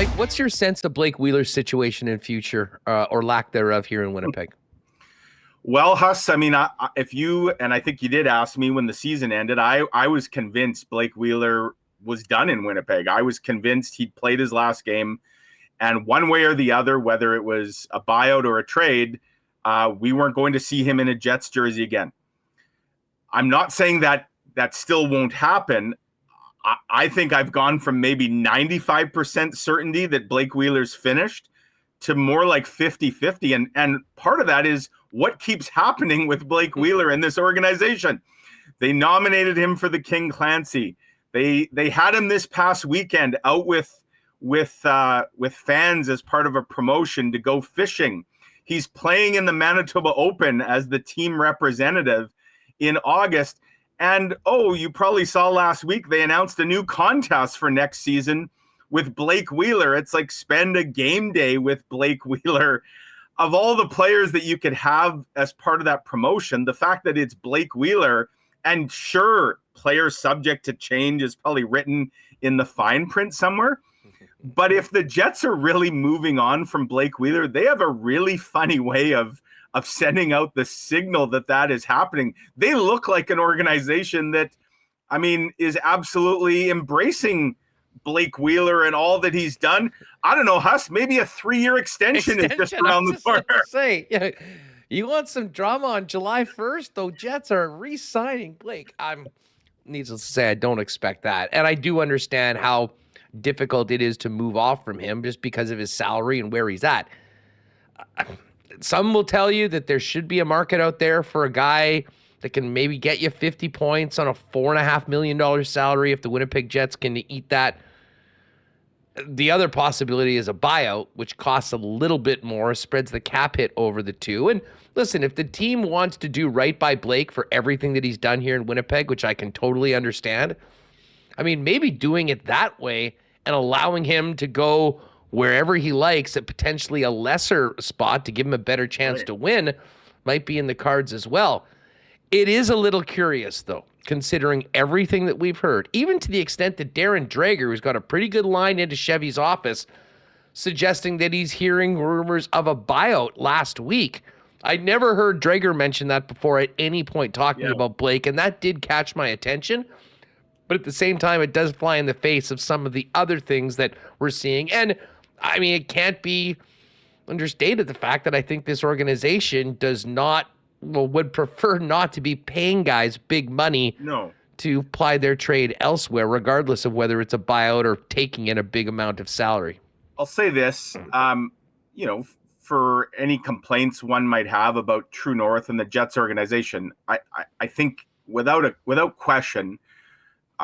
Mike, what's your sense of Blake Wheeler's situation and future or lack thereof here in Winnipeg? Well, Huss, I mean, if you, and I think you did ask me when the season ended, I was convinced Blake Wheeler was done in Winnipeg. I was convinced he'd played his last game. And one way or the other, whether it was a buyout or a trade, we weren't going to see him in a Jets jersey again. I'm not saying that still won't happen. I think I've gone from maybe 95% certainty that Blake Wheeler's finished to more like 50-50. And part of that is what keeps happening with Blake Wheeler in this organization. They nominated him for the King Clancy. They had him this past weekend out with fans as part of a promotion to go fishing. He's playing in the Manitoba Open as the team representative in August. And, you probably saw last week, they announced a new contest for next season with Blake Wheeler. It's like spend a game day with Blake Wheeler. Of all the players that you could have as part of that promotion, the fact that it's Blake Wheeler, and sure, players subject to change is probably written in the fine print somewhere. But if the Jets are really moving on from Blake Wheeler, they have a really funny way of sending out the signal that is happening. They look like an organization that, I mean, is absolutely embracing Blake Wheeler and all that he's done. I don't know, Huss, maybe a 3-year extension is just around the corner. Say, yeah, you want some drama on July 1st? Though Jets are re-signing Blake. Needless to say, I don't expect that. And I do understand how difficult it is to move off from him just because of his salary and where he's at. Some will tell you that there should be a market out there for a guy that can maybe get you 50 points on a $4.5 million salary if the Winnipeg Jets can eat that. The other possibility is a buyout, which costs a little bit more, spreads the cap hit over the two. And listen, if the team wants to do right by Blake for everything that he's done here in Winnipeg, which I can totally understand, I mean, maybe doing it that way and allowing him to go wherever he likes at potentially a lesser spot to give him a better chance to win might be in the cards as well. It is a little curious, though, considering everything that we've heard, even to the extent that Darren Drager, who's got a pretty good line into Chevy's office, suggesting that he's hearing rumors of a buyout last week. I'd never heard Drager mention that before at any point talking about Blake, and that did catch my attention. But at the same time, it does fly in the face of some of the other things that we're seeing. And, I mean, it can't be understated the fact that I think this organization would prefer not to be paying guys big money to ply their trade elsewhere, regardless of whether it's a buyout or taking in a big amount of salary. I'll say this, for any complaints one might have about True North and the Jets organization, I think without question,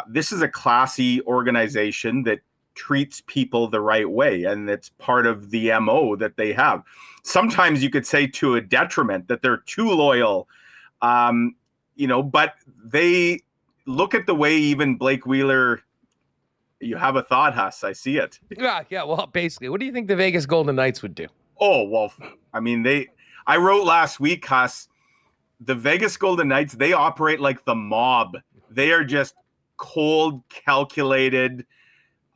this is a classy organization that treats people the right way, and it's part of the MO that they have. Sometimes you could say to a detriment that they're too loyal, but they look at the way even Blake Wheeler. You have a thought, Huss. I see it. Yeah. Well, basically, what do you think the Vegas Golden Knights would do? Oh, well, I mean, I wrote last week, Huss, the Vegas Golden Knights, they operate like the mob. They are just cold, calculated,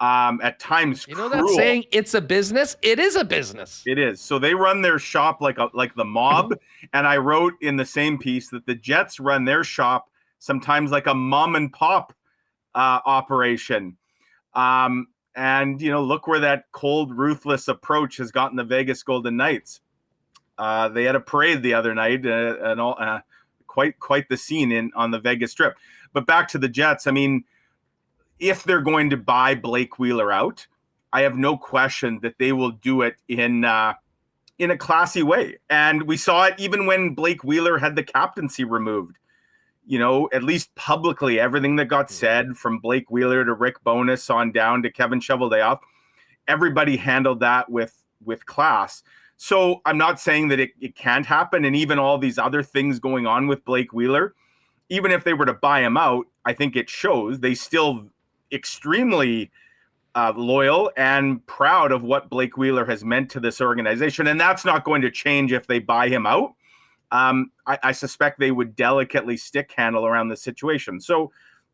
at times cruel. That saying, it's a business? It is a business. It is. So they run their shop like the mob. And I wrote in the same piece that the Jets run their shop sometimes like a mom and pop operation. And look where that cold, ruthless approach has gotten the Vegas Golden Knights. They had a parade the other night, and all quite the scene on the Vegas Strip. But back to the Jets. I mean, if they're going to buy Blake Wheeler out, I have no question that they will do it in a classy way. And we saw it even when Blake Wheeler had the captaincy removed. At least publicly, everything that got said from Blake Wheeler to Rick Bowness on down to Kevin Cheveldayoff, everybody handled that with class. So I'm not saying that it can't happen. And even all these other things going on with Blake Wheeler, even if they were to buy him out, I think it shows they still extremely loyal and proud of what Blake Wheeler has meant to this organization. And that's not going to change if they buy him out. I suspect they would delicately stick handle around the situation. So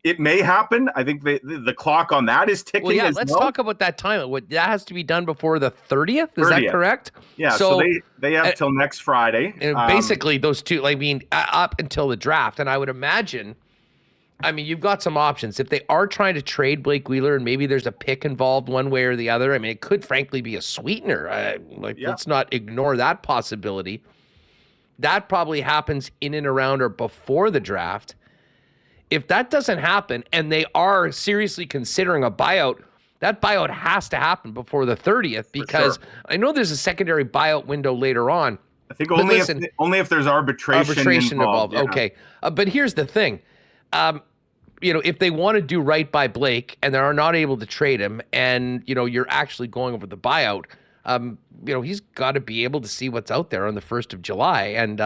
it may happen. I think the clock on that is ticking. Well, yeah, as let's well. talk about that time. That has to be done before the 30th. Is that correct? Yeah. So they have till next Friday. And basically, those two, I mean, up until the draft. And I would imagine, I mean, you've got some options. If they are trying to trade Blake Wheeler and maybe there's a pick involved one way or the other, I mean, it could frankly be a sweetener. Let's not ignore that possibility. That probably happens in and around or before the draft. If that doesn't happen and they are seriously considering a buyout, that buyout has to happen before the 30th because I know there's a secondary buyout window later on. I think only if there's arbitration involved. Yeah. Okay. But here's the thing. If they want to do right by Blake and they are not able to trade him and, you're actually going over the buyout, he's got to be able to see what's out there on the 1st of July. And,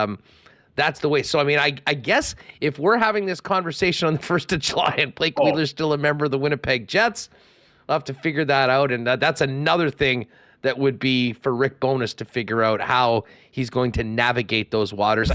that's the way. So, I mean, I guess if we're having this conversation on the 1st of July and Blake Wheeler's still a member of the Winnipeg Jets, we'll have to figure that out. And that's another thing that would be for Rick Bowness to figure out how he's going to navigate those waters.